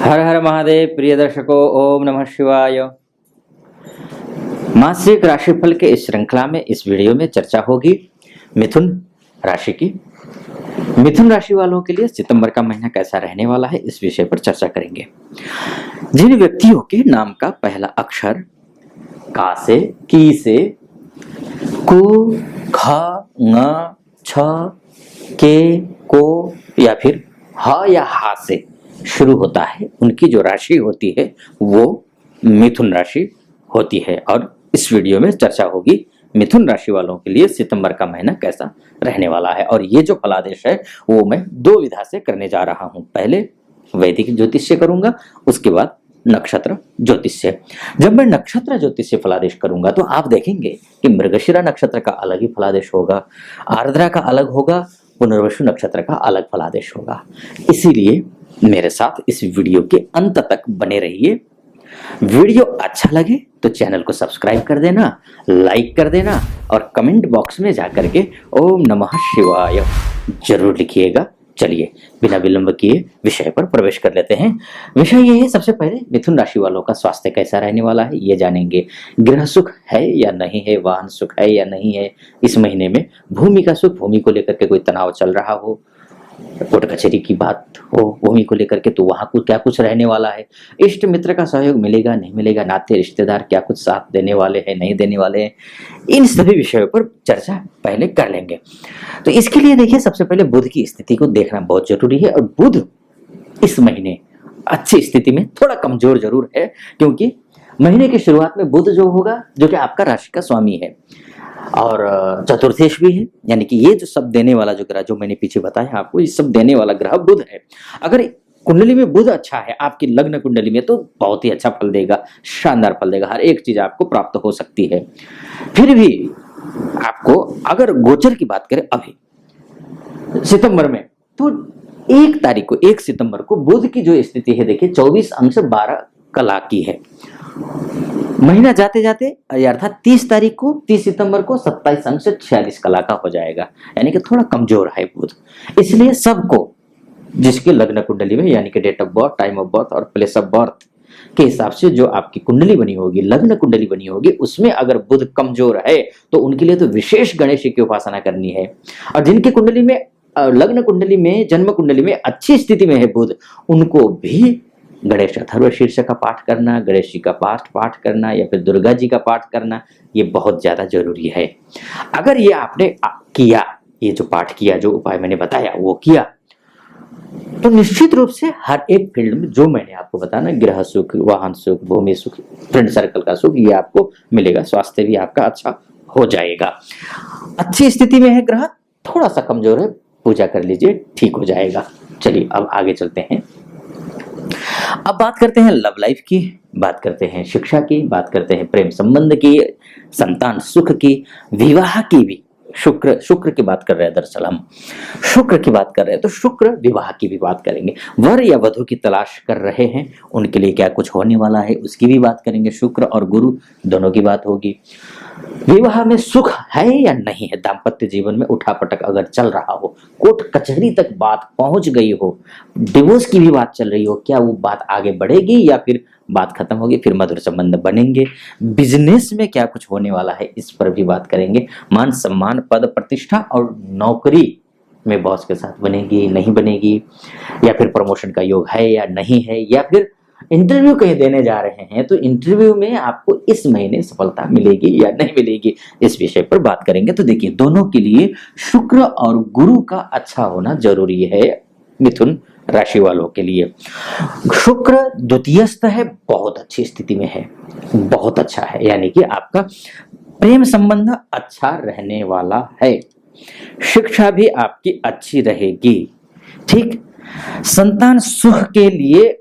हर हर महादेव। प्रिय दर्शकों, ओम नमः शिवाय। मासिक राशिफल के इस श्रृंखला में इस वीडियो में चर्चा होगी मिथुन राशि की। मिथुन राशि वालों के लिए सितंबर का महीना कैसा रहने वाला है, इस विषय पर चर्चा करेंगे। जिन व्यक्तियों के नाम का पहला अक्षर का से, की से, कु, ख, ङ, छ, के, को या फिर ह या हा से शुरू होता है, उनकी जो राशि होती है वो मिथुन राशि होती है। और इस वीडियो में चर्चा होगी मिथुन राशि वालों के लिए सितंबर का महीना कैसा रहने वाला है। और ये जो फलादेश है वो मैं दो विधा से करने जा रहा हूं। पहले वैदिक ज्योतिष से करूंगा, उसके बाद नक्षत्र ज्योतिष से। जब मैं नक्षत्र ज्योतिष से फलादेश करूंगा तो आप देखेंगे कि मृगशिरा नक्षत्र का अलग ही फलादेश होगा, आर्द्रा का अलग होगा, पुनर्वसु नक्षत्र का अलग फलादेश होगा। इसीलिए मेरे साथ इस वीडियो के अंत तक बने रहिए। वीडियो अच्छा लगे तो चैनल को सब्सक्राइब कर देना, लाइक कर देना और कमेंट बॉक्स में जाकर के ओम नमः शिवाय जरूर लिखिएगा। चलिए बिना विलंब किए विषय पर प्रवेश कर लेते हैं। विषय ये है, सबसे पहले मिथुन राशि वालों का स्वास्थ्य कैसा रहने वाला है ये जानेंगे। गृह सुख है या नहीं है, वाहन सुख है या नहीं है इस महीने में, भूमि का सुख, भूमि को लेकर के कोई तनाव चल रहा हो, कोर्ट कचहरी की बात हो भूमि को लेकर के, तो वहां कुछ क्या कुछ रहने वाला है, इष्ट मित्र का सहयोग मिलेगा नहीं मिलेगा, नाते रिश्तेदार क्या कुछ साथ देने वाले हैं नहीं देने वाले हैं, इन सभी विषयों पर चर्चा पहले कर लेंगे। तो इसके लिए देखिए, सबसे पहले बुध की स्थिति को देखना बहुत जरूरी है। और बुध इस महीने अच्छी स्थिति में, थोड़ा कमजोर जरूर है, क्योंकि महीने की शुरुआत में बुध जो होगा, जो कि आपका राशि का स्वामी है और चतुर्थेश भी है, यानी कि ये जो सब देने वाला जो ग्रह, जो मैंने पीछे बताया आपको, ये सब देने वाला ग्रह बुध है। अगर कुंडली में बुध अच्छा है, आपकी लग्न कुंडली में, तो बहुत ही अच्छा फल देगा, शानदार फल देगा, हर एक चीज आपको प्राप्त हो सकती है। फिर भी आपको अगर गोचर की बात करें अभी सितंबर में, तो 1 सितंबर को बुध की जो स्थिति है देखिए 24 अंश 12 कला की है। महीना जाते जाते अर्थात 30 सितंबर को 27 अंश 46 कला का हो जाएगा, यानी कि थोड़ा कमजोर है बुध। इसलिए सबको जिसके लग्न कुंडली में, यानी कि date of birth, time of birth और प्लेस ऑफ बर्थ के हिसाब से जो आपकी कुंडली बनी होगी, लग्न कुंडली बनी होगी, उसमें अगर बुध कमजोर है तो उनके लिए तो विशेष गणेश की उपासना करनी है। और जिनकी कुंडली में, लग्न कुंडली में, जन्म कुंडली में अच्छी स्थिति में है बुध, उनको भी गणेश अथर्व शीर्ष का पाठ करना, गणेश जी का पाठ करना या फिर दुर्गा जी का पाठ करना, ये बहुत ज्यादा जरूरी है। अगर ये आपने किया, ये जो पाठ किया, जो उपाय मैंने बताया वो किया, तो निश्चित रूप से हर एक फील्ड में जो मैंने आपको बताया ना, गृह सुख, वाहन सुख, भूमि सुख, फ्रेंड सर्कल का सुख, ये आपको मिलेगा। स्वास्थ्य भी आपका अच्छा हो जाएगा। अच्छी स्थिति में है ग्रह, थोड़ा सा कमजोर है, पूजा कर लीजिए, ठीक हो जाएगा। चलिए अब आगे चलते हैं। अब बात करते हैं लव लाइफ की, बात करते हैं शिक्षा की, बात करते हैं प्रेम संबंध की, संतान सुख की, विवाह की भी। शुक्र की बात कर रहे हैं, दरअसल हम शुक्र की बात कर रहे हैं, तो शुक्र विवाह की भी बात करेंगे। वर या वधु की तलाश कर रहे हैं, उनके लिए क्या कुछ होने वाला है उसकी भी बात करेंगे। शुक्र और गुरु दोनों की बात होगी। विवाह में सुख है या नहीं है, दाम्पत्य जीवन में उठापटक अगर चल रहा हो, कोर्ट कचहरी तक बात पहुंच गई हो, डिवोर्स की भी बात चल रही हो, क्या वो बात आगे बढ़ेगी या फिर बात खत्म होगी, फिर मधुर संबंध बनेंगे। बिजनेस में क्या कुछ होने वाला है इस पर भी बात करेंगे। मान सम्मान, पद प्रतिष्ठा और नौकरी में बॉस के साथ बनेगी नहीं बनेगी, या फिर प्रमोशन का योग है या नहीं है, या फिर इंटरव्यू कहीं देने जा रहे हैं तो इंटरव्यू में आपको इस महीने सफलता मिलेगी या नहीं मिलेगी, इस विषय पर बात करेंगे। तो देखिए, दोनों के लिए शुक्र और गुरु का अच्छा होना जरूरी है मिथुन राशि वालों के लिए। शुक्र द्वितीयस्थ है, बहुत अच्छी स्थिति में है, बहुत अच्छा है, यानी कि आपका प्रेम संबंध अच्छा रहने वाला है, शिक्षा भी आपकी अच्छी रहेगी। ठीक, संतान सुख के लिए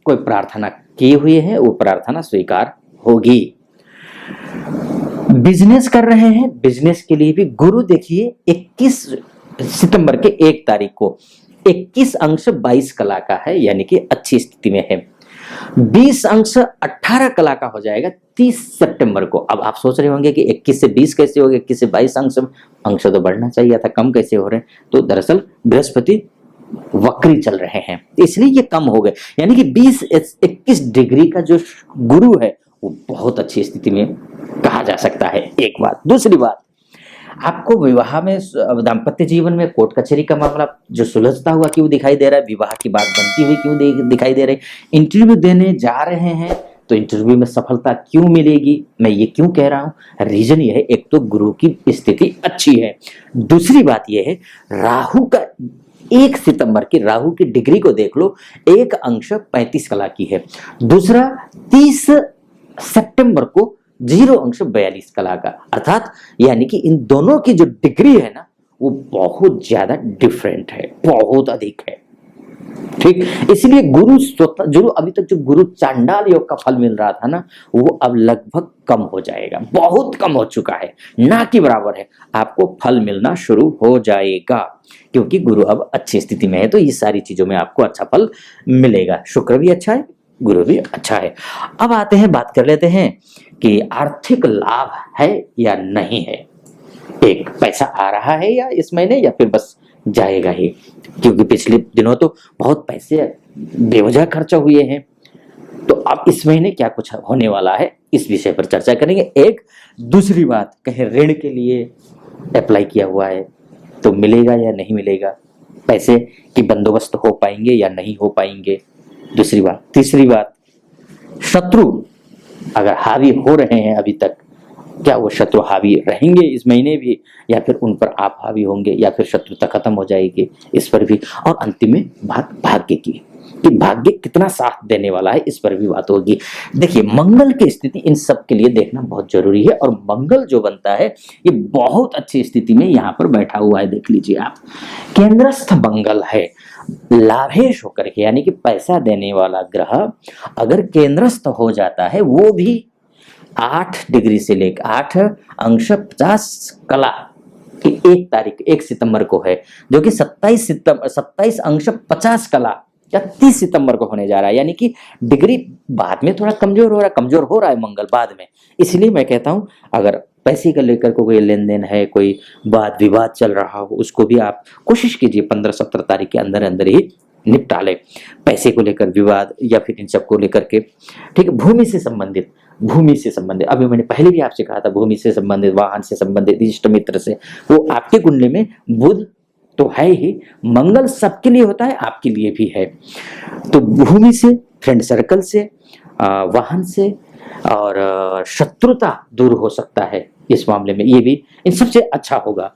कोई प्रार्थना की हुई है, वो प्रार्थना स्वीकार होगी। बिजनेस कर रहे हैं, बिजनेस के लिए भी गुरु देखिए 21 सितंबर के 1 तारीख को 21 अंश 22 कला का है, यानी कि अच्छी स्थिति में है। 20 अंश 18 कला का हो जाएगा 30 सितंबर को। अब आप सोच रहे होंगे कि 21 से 20 कैसे हो गया, 21 से 22 अंश तो बढ़ना चाहिए था, कम कैसे हो रहे हैं? तो दरअसल बृहस्पति वक्री चल रहे हैं, इसलिए ये कम हो गए। यानी कि 20-21 डिग्री का जो गुरु है वो बहुत अच्छी स्थिति में कहा जा सकता है। एक बात। दूसरी बात, आपको विवाह में दाम्पत्य जीवन में कोर्ट कचहरी का मामला जो सुलझता हुआ क्यों दिखाई दे रहा है, विवाह की बात बनती हुई क्यों दिखाई दे रही है। इंटरव्यू देने जा रहे हैं तो इंटरव्यू में सफलता क्यों मिलेगी, मैं ये क्यों कह रहा हूं, रीजन ये है, एक तो गुरु की स्थिति अच्छी है, दूसरी बात ये है राहु का 1 सितंबर की राहु की डिग्री को देख लो, एक अंश 35 कला की है, दूसरा 30 सितंबर को 0 अंश 42 कला का, अर्थात यानी कि इन दोनों की जो डिग्री है ना वो बहुत ज्यादा डिफरेंट है, बहुत अधिक है। ठीक, इसलिए गुरु स्वतः जो अभी तक जो गुरु चांडाल योग का फल मिल रहा था ना वो अब लगभग कम हो जाएगा, बहुत कम हो चुका है, ना कि बराबर है, आपको फल मिलना शुरू हो जाएगा क्योंकि गुरु अब अच्छी स्थिति में है। तो ये सारी चीजों में आपको अच्छा फल मिलेगा। शुक्र भी अच्छा है, गुरु भी अच्छा है। अब आते हैं, बात कर लेते हैं कि आर्थिक लाभ है या नहीं है, एक पैसा आ रहा है या इस महीने या फिर बस जाएगा ही, क्योंकि पिछले दिनों तो बहुत पैसे बेवजह खर्चा हुए हैं। तो अब इस महीने क्या कुछ होने वाला है इस विषय पर चर्चा करेंगे। एक दूसरी बात, कहीं ऋण के लिए अप्लाई किया हुआ है तो मिलेगा या नहीं मिलेगा, पैसे की बंदोबस्त हो पाएंगे या नहीं हो पाएंगे, दूसरी बात। तीसरी बात, शत्रु अगर हावी हो रहे हैं अभी तक, क्या वो शत्रु हावी रहेंगे इस महीने भी या फिर उन पर आप हावी होंगे या फिर शत्रुता खत्म हो जाएगी, इस पर भी। और अंतिम में बात भाग्य की, कि भाग्य कितना साथ देने वाला है, इस पर भी बात होगी। देखिए, मंगल की स्थिति इन सब के लिए देखना बहुत जरूरी है, और मंगल जो बनता है ये बहुत अच्छी स्थिति में यहाँ पर बैठा हुआ है। देख लीजिए आप, केंद्रस्थ मंगल है, लाभेश होकर के, यानी कि पैसा देने वाला ग्रह अगर केंद्रस्थ हो जाता है, वो भी 8 डिग्री से लेकर 8 अंश 50 कला की 1 सितंबर को है, जो कि 27 अंश 50 कला या 30 सितंबर को होने जा रहा है। यानी कि डिग्री बाद में थोड़ा कमजोर हो रहा है मंगल बाद में। इसलिए मैं कहता हूं, अगर पैसे को लेकर कोई लेन देन है, कोई वाद विवाद चल रहा हो, उसको भी आप कोशिश कीजिए 15-17 तारीख के अंदर अंदर ही निपटा ले। पैसे को लेकर विवाद या फिर इन सब को लेकर के, ठीक है, भूमि से संबंधित, अभी मैंने पहले भी आपसे कहा था, भूमि से संबंधित, वाहन से संबंधित, इष्ट मित्र से, वो आपके कुंडली में बुध तो है ही, मंगल सबके लिए होता है, आपके लिए भी है। तो भूमि से, फ्रेंड सर्कल से, वाहन से और शत्रुता दूर हो सकता है इस मामले में, ये भी इन सबसे अच्छा होगा।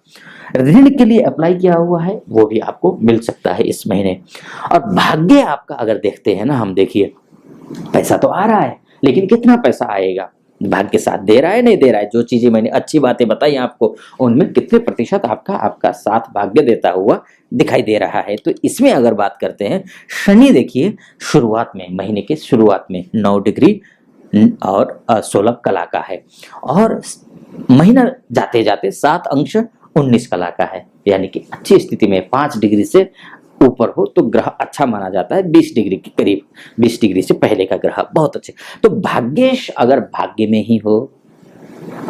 ऋण के लिए अप्लाई किया हुआ है वो भी आपको मिल सकता है इस महीने। और भाग्य आपका अगर देखते हैं ना हम, देखिए पैसा तो आ रहा है लेकिन कितना पैसा आएगा, भाग्य साथ दे रहा है नहीं दे रहा है, जो चीजें मैंने अच्छी बातें बताई आपको उनमें कितने प्रतिशत आपका साथ भाग्य देता हुआ दिखाई दे रहा है। तो इसमें अगर बात करते हैं, शनि देखिए शुरुआत में, महीने के शुरुआत में 9 डिग्री और 16 कला का है, और महीना जाते जाते 7 अंश 19 कला का है, यानी कि अच्छी स्थिति में 5 डिग्री से ऊपर हो तो ग्रह अच्छा माना जाता है, 20 डिग्री के करीब, 20 डिग्री से पहले का ग्रह बहुत अच्छे। तो भाग्येश अगर भाग्य में ही हो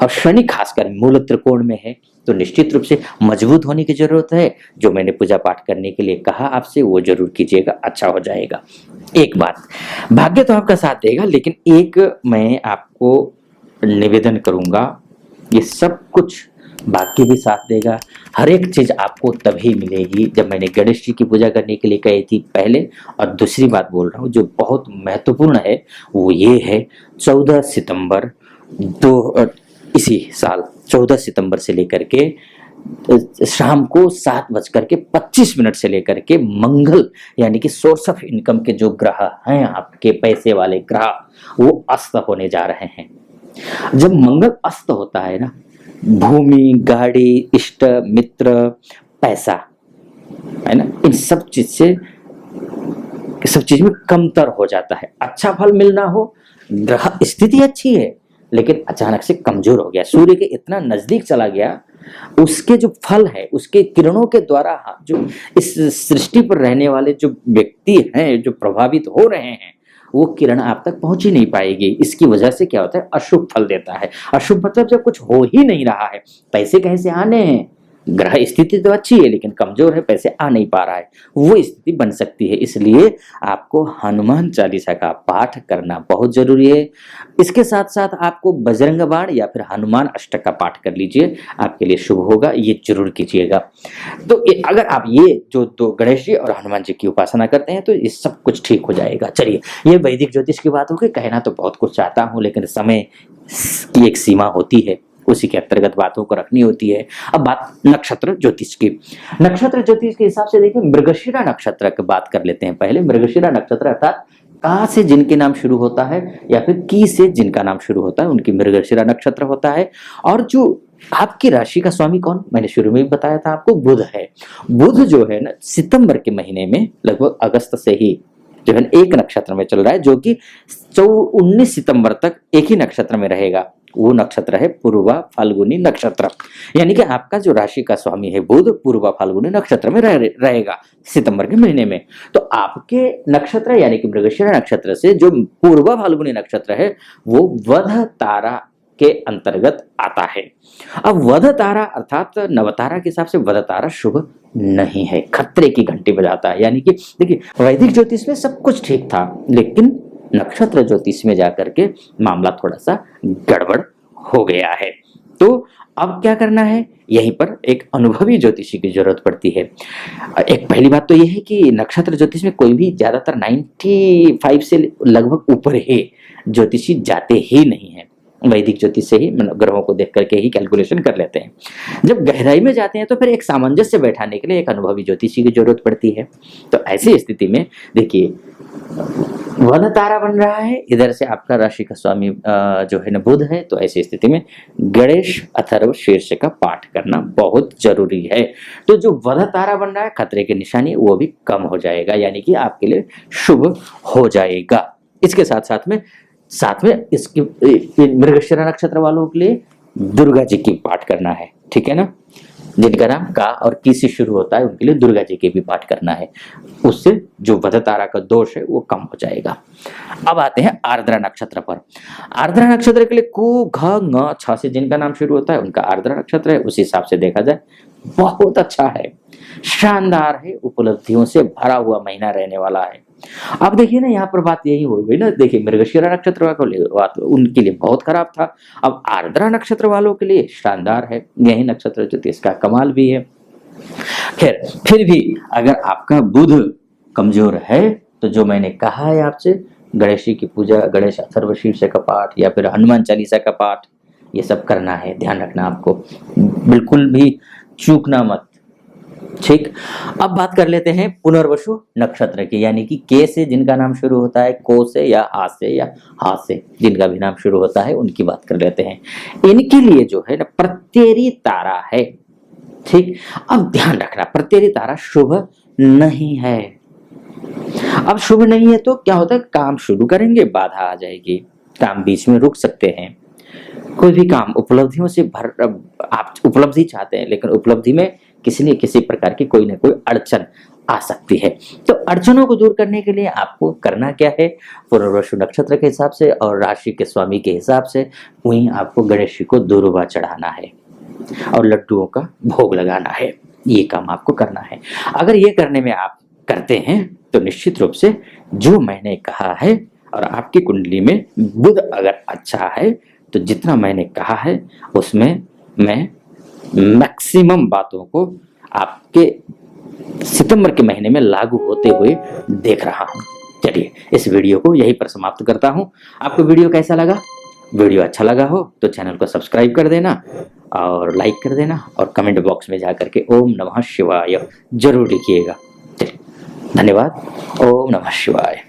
और शनि खासकर मूल त्रिकोण में है तो निश्चित रूप से मजबूत होने की जरूरत है। जो मैंने पूजा पाठ करने के लिए कहा आपसे वो जरूर कीजिएगा, अच्छा हो जाएगा। एक बात, भाग्य तो आपका साथ देगा, लेकिन एक मैं आपको निवेदन करूंगा, ये सब कुछ भाग्य भी साथ देगा, हर एक चीज आपको तभी मिलेगी जब मैंने गणेश जी की पूजा करने के लिए कही थी पहले। और दूसरी बात बोल रहा हूँ जो बहुत महत्वपूर्ण है, वो ये है 14 सितंबर इसी साल 14 सितंबर से लेकर के शाम को 7:25 से लेकर के मंगल, यानी कि सोर्स ऑफ इनकम के जो ग्रह हैं आपके पैसे वाले ग्रह, वो अस्त होने जा रहे हैं। जब मंगल अस्त होता है ना, भूमि, गाड़ी, इष्ट मित्र, पैसा, है ना, इन सब चीज में कमतर हो जाता है। अच्छा फल मिलना हो, ग्रह स्थिति अच्छी है लेकिन अचानक से कमजोर हो गया, सूर्य के इतना नजदीक चला गया, उसके जो फल है, उसके किरणों के द्वारा जो इस सृष्टि पर रहने वाले जो व्यक्ति हैं जो प्रभावित हो रहे हैं, वो किरण आप तक पहुंच ही नहीं पाएगी। इसकी वजह से क्या होता है, अशुभ फल देता है। अशुभ मतलब जब कुछ हो ही नहीं रहा है, पैसे कहीं से आने हैं, ग्रह स्थिति तो अच्छी है लेकिन कमजोर है, पैसे आ नहीं पा रहा है, वो स्थिति बन सकती है। इसलिए आपको हनुमान चालीसा का पाठ करना बहुत जरूरी है। इसके साथ साथ आपको बजरंग बाण या फिर हनुमान अष्टक का पाठ कर लीजिए, आपके लिए शुभ होगा, ये जरूर कीजिएगा। तो अगर आप ये जो दो गणेश जी और हनुमान जी की उपासना करते हैं तो ये सब कुछ ठीक हो जाएगा। चलिए, ये वैदिक ज्योतिष की बात होगी। कहना तो बहुत कुछ चाहता हूँ लेकिन समय की एक सीमा होती है, उसी के अंतर्गत बातों को रखनी होती है। अब बात नक्षत्र ज्योतिष की। नक्षत्र ज्योतिष के हिसाब से देखिए, मृगशिरा नक्षत्र की बात कर लेते हैं पहले। मृगशिरा नक्षत्र अर्थात का से जिनके नाम शुरू होता है या फिर की से जिनका नाम शुरू होता है उनकी मृगशिरा नक्षत्र होता है। और जो आपकी राशि का स्वामी कौन, मैंने शुरू में भी बताया था आपको, बुध है। बुध जो है ना, सितंबर के महीने में लगभग अगस्त से ही जो है एक नक्षत्र में चल रहा है, जो कि 19 सितंबर तक एक ही नक्षत्र में रहेगा। वो नक्षत्र है पूर्वा फाल्गुनी नक्षत्र। यानी कि आपका जो राशि का स्वामी है बुध पूर्वा फाल्गुनी नक्षत्र में रहेगा सितंबर के महीने में। तो आपके नक्षत्र यानी कि मृगशिरा नक्षत्र से जो पूर्वा फाल्गुनी नक्षत्र है वो वध तारा के अंतर्गत आता है। अब वध तारा अर्थात नवतारा के हिसाब से वध तारा शुभ नहीं है, खतरे की घंटी बजाता है। यानी कि देखिए, वैदिक ज्योतिष में सब कुछ ठीक था लेकिन नक्षत्र ज्योतिष में जाकर के मामला थोड़ा सा गड़बड़ हो गया है। तो अब क्या करना है, यहीं पर एक अनुभवी ज्योतिषी की जरूरत पड़ती है। एक पहली बात तो यह है कि नक्षत्र ज्योतिष में कोई भी ज्यादातर 95 से लगभग ऊपर ही ज्योतिषी जाते ही नहीं है। वैदिक ज्योतिष से ही ग्रहों को देख करके ही कैलकुलेशन कर लेते हैं। जब गहराई में जाते हैं तो फिर एक सामंजस्य बैठाने के लिए एक अनुभवी ज्योतिषी की जरूरत पड़ती है। तो ऐसी स्थिति में देखिए, वध तारा बन रहा है, इधर से आपका राशि का स्वामी जो है ना बुध है। तो ऐसी स्थिति में गणेश अथर्व शीर्ष का पाठ करना बहुत जरूरी है। तो जो वध तारा बन रहा है, खतरे की निशानी वो भी कम हो जाएगा, यानी कि आपके लिए शुभ हो जाएगा। इसके साथ में इसकी मृगशिरा नक्षत्र वालों के लिए दुर्गा जी की पाठ करना है, ठीक है ना। जिनका नाम का और की से शुरू होता है उनके लिए दुर्गा जी के भी पाठ करना है, उससे जो वध तारा का दोष है वो कम हो जाएगा। अब आते हैं आर्द्रा नक्षत्र पर। आर्द्रा नक्षत्र के लिए को घ ng छ से जिनका नाम शुरू होता है उनका आर्द्रा नक्षत्र है। उस हिसाब से देखा जाए बहुत अच्छा है, शानदार है, उपलब्धियों से भरा हुआ महीना रहने वाला है। अब देखिए ना, यहाँ पर बात यही हो गई ना। देखिए, मृगशिरा नक्षत्र वालों उनके लिए बहुत खराब था। अब आर्द्रा नक्षत्र वालों के लिए शानदार है। यही नक्षत्र ज्योतिष का कमाल भी है। खैर, फिर भी अगर आपका बुध कमजोर है तो जो मैंने कहा है आपसे, गणेश जी की पूजा, गणेश अथर्व शीर्ष का पाठ या फिर हनुमान चालीसा का पाठ, ये सब करना है। ध्यान रखना, आपको बिल्कुल भी चूकना मत, ठीक। अब बात कर लेते हैं पुनर्वसु नक्षत्र की, यानी कि के से जिनका नाम शुरू होता है, को से या आ से या हा से जिनका भी नाम शुरू होता है, उनकी बात कर लेते हैं। इनके लिए जो है ना प्रत्येरी तारा है, ठीक। अब ध्यान रखना, प्रत्येरी तारा शुभ नहीं है। अब शुभ नहीं है तो क्या होता है, काम शुरू करेंगे बाधा आ जाएगी, काम बीच में रुक सकते हैं। कोई भी काम उपलब्धियों से आप उपलब्धि चाहते हैं लेकिन उपलब्धि में किसी न किसी प्रकार की कोई ना कोई अड़चन आ सकती है। तो अड़चनों को दूर करने के लिए आपको करना क्या है, पुनर्वसु नक्षत्र के हिसाब से और राशि के स्वामी के हिसाब से वहीं आपको गणेश जी को दूर्वा चढ़ाना है और लड्डुओं का भोग लगाना है। ये काम आपको करना है। अगर ये करने में आप करते हैं तो निश्चित रूप से जो मैंने कहा है, और आपकी कुंडली में बुध अगर अच्छा है तो जितना मैंने कहा है उसमें मैं मैक्सिमम बातों को आपके सितंबर के महीने में लागू होते हुए देख रहा हूं। चलिए, इस वीडियो को यहीं पर समाप्त करता हूं। आपको वीडियो कैसा लगा? वीडियो अच्छा लगा हो तो चैनल को सब्सक्राइब कर देना और लाइक कर देना और कमेंट बॉक्स में जाकर के ओम नमः शिवाय जरूर लिखिएगा। चलिए, धन्यवाद। ओम नमः शिवाय।